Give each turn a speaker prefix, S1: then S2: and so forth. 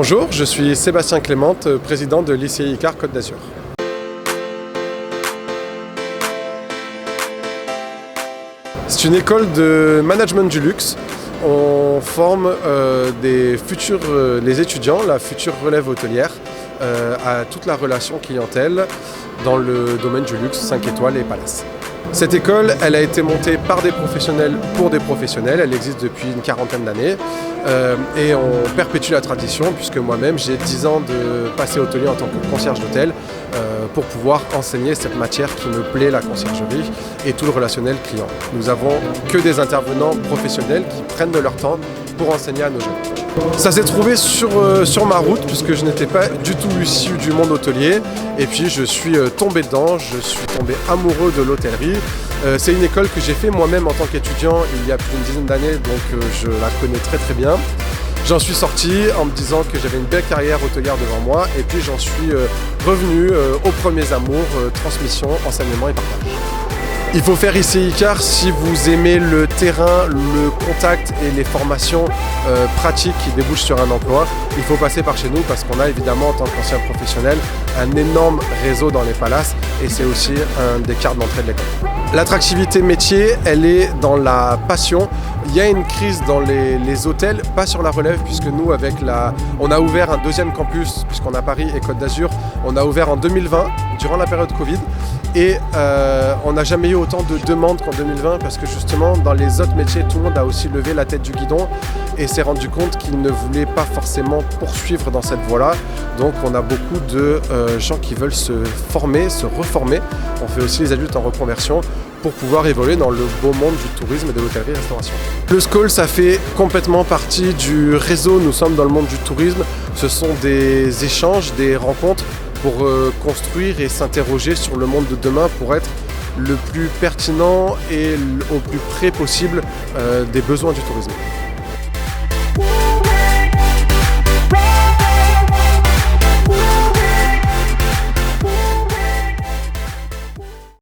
S1: Bonjour, je suis Sébastien Clément, président de l'ICI ICAR Côte d'Azur. C'est une école de management du luxe. On forme les étudiants, la future relève hôtelière, à toute la relation clientèle dans le domaine du luxe, 5 étoiles et palaces. Cette école, elle a été montée par des professionnels pour des professionnels. Elle existe depuis une quarantaine d'années et on perpétue la tradition puisque moi-même j'ai 10 ans de passé hôtelier en tant que concierge d'hôtel pour pouvoir enseigner cette matière qui me plaît, la conciergerie et tout le relationnel client. Nous avons que des intervenants professionnels qui prennent de leur temps pour enseigner à nos jeunes. Ça s'est trouvé sur ma route puisque je n'étais pas du tout issu du monde hôtelier et puis je suis tombé dedans, je suis tombé amoureux de l'hôtellerie. C'est une école que j'ai fait moi-même en tant qu'étudiant il y a plus d'une dizaine d'années, donc je la connais très très bien. J'en suis sorti en me disant que j'avais une belle carrière hôtelière devant moi et puis j'en suis revenu aux premiers amours, transmission, enseignement et partage. Il faut faire ICI ICAR si vous aimez le terrain, le contact et les formations pratiques qui débouchent sur un emploi. Il faut passer par chez nous parce qu'on a évidemment en tant qu'ancien professionnel un énorme réseau dans les palaces et c'est aussi un des cartes d'entrée de l'école. L'attractivité métier, elle est dans la passion. Il y a une crise dans les hôtels, pas sur la relève puisque nous on a ouvert un deuxième campus puisqu'on a Paris et Côte d'Azur. On a ouvert en 2020 durant la période Covid et on n'a jamais eu autant de demandes qu'en 2020 parce que justement dans les autres métiers tout le monde a aussi levé la tête du guidon et s'est rendu compte qu'il ne voulait pas forcément poursuivre dans cette voie-là. Donc on a beaucoup de gens qui veulent se former, se reformer. On fait aussi les adultes en reconversion pour pouvoir évoluer dans le beau monde du tourisme et de l'hôtellerie-restauration. Le SCOL, ça fait complètement partie du réseau. Nous sommes dans le monde du tourisme. Ce sont des échanges, des rencontres pour construire et s'interroger sur le monde de demain pour être le plus pertinent et au plus près possible des besoins du tourisme.